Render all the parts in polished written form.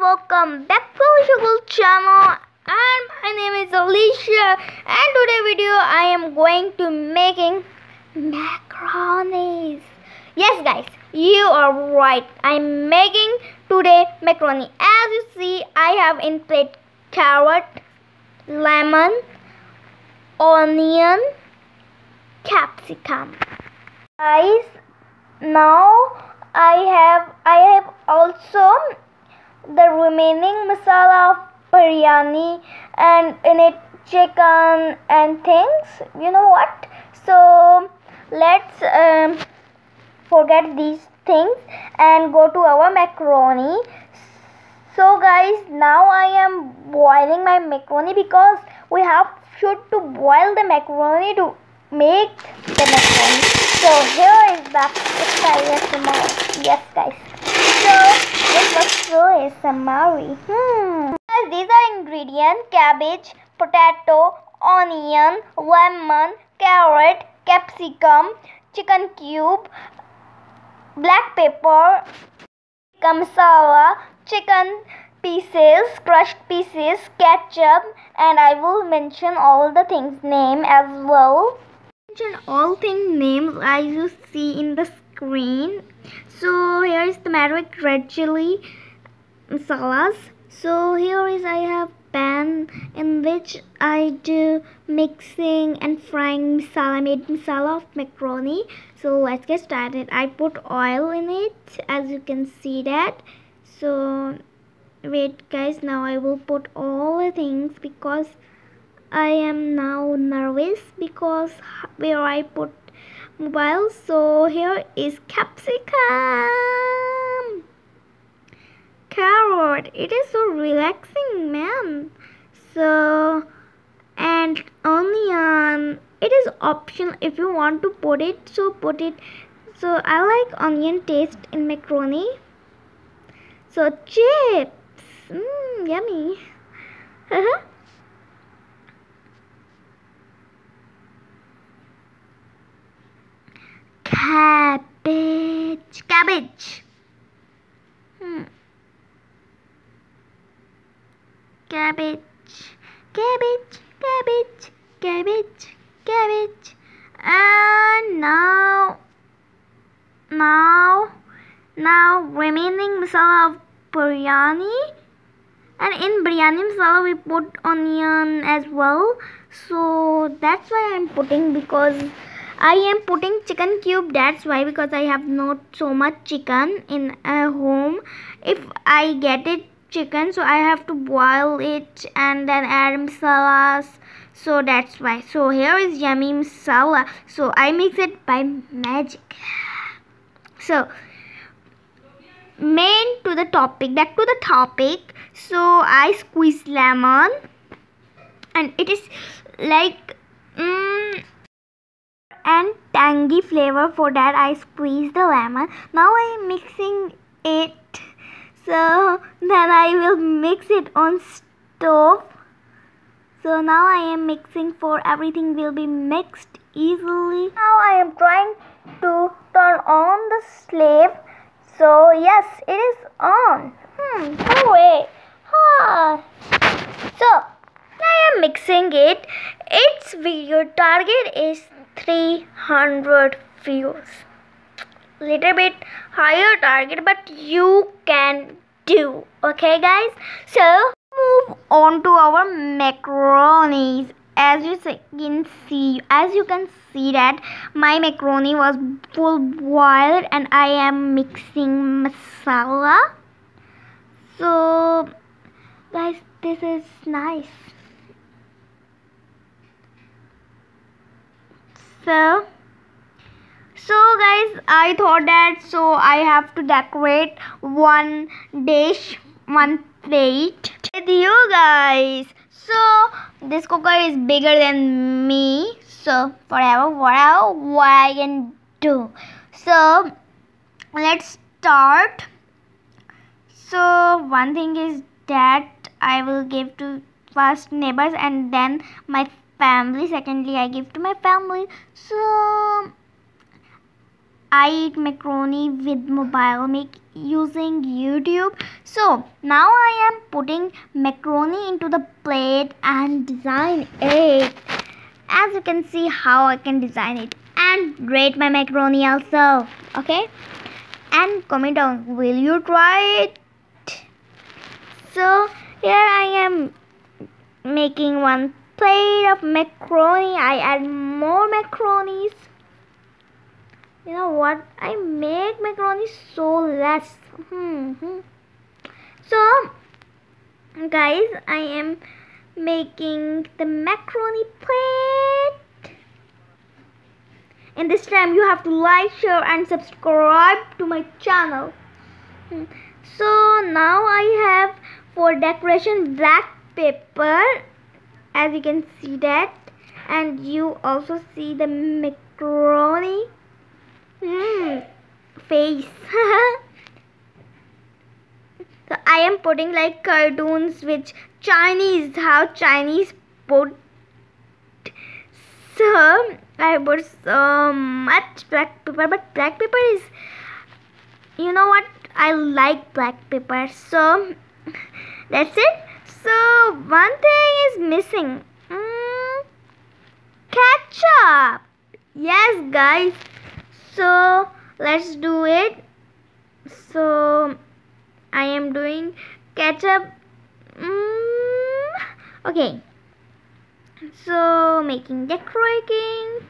welcome back to Alisha's channel, and my name is Alisha, and today video I am going to making macaronis. Yes guys, you are right, I'm making today macaroni. As you see, I have in plate carrot, lemon, onion, capsicum. Guys, now I have also the remaining masala of biryani and in it chicken and things. You know what? So let's forget these things and go to our macaroni. So guys, now I am boiling my macaroni because we should to boil the macaroni to make the macaroni. So here is the ASMR. Yes guys. So this was so ASMR. Guys, these are ingredients: cabbage, potato, onion, lemon, carrot, capsicum, chicken cube, black pepper, masala, chicken pieces, crushed pieces, ketchup, and I will mention all the things name as well. Mention all things names as you see in the screen. So here is turmeric, red chili, masalas. So here is I have pan in which I do mixing and frying masala, made masala of macaroni. So let's get started. I put oil in it, as you can see that. So wait guys, now I will put all the things because I am now nervous because where I put mobile. So here is capsicum, carrot. It is so relaxing, man. So and onion. It is optional if you want to put it. So put it. So I like onion taste in macaroni. So chips. Yummy. Cabbage. Cabbage. Cabbage. Cabbage. Cabbage. Cabbage. Cabbage. And now remaining masala of biryani. And in biryani masala we put onion as well. So that's why I'm putting, because I am putting chicken cube. That's why, because I have not so much chicken in home. If I get it chicken, so I have to boil it and then add masalas. So that's why. So here is yummy masala. So I mix it by magic. So back to the topic. So I squeeze lemon and it is like and tangy flavor. For that I squeeze the lemon. Now I am mixing it. So then I will mix it on stove. So now I am mixing for everything will be mixed easily. Now I am trying to turn on the slave. So yes, it is on. No way. So I am mixing it. Its video target is 300 views. Little bit higher target, but you can do. Okay guys. So move on to our macaronis. As you can see that my macaroni was full boiled and I am mixing masala. So guys, this is nice. So guys, I thought that I have to decorate one dish, one plate with you guys. So this cooker is bigger than me. So whatever what I can do. So let's start. So one thing is that I will give to first neighbors and then my family. Secondly, I give to my family. So I eat macaroni with mobile make using YouTube. So now I am putting macaroni into the plate and design it. As you can see how I can design it, and rate my macaroni also. Okay, and comment down, will you try it? So here I am making one plate of macaroni. I add more macaronis. You know what? I make macaroni so less. So guys, I am making the macaroni plate. And this time you have to like, share and subscribe to my channel. So now I have for decoration black pepper, as you can see that, and you also see the macaroni face. So I am putting like cartoons which Chinese, how Chinese put. So I put so much black pepper, but black pepper is, you know what, I like black pepper. So that's it. So one thing is missing, ketchup. Yes guys, so let's do it. So I am doing ketchup. Okay, so making decorating,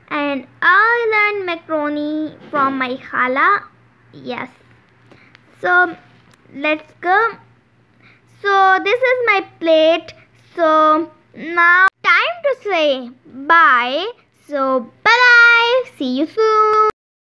and I learned macaroni from my khala. Yes, so let's go. So this is my plate. So now time to say bye. So bye bye, see you soon.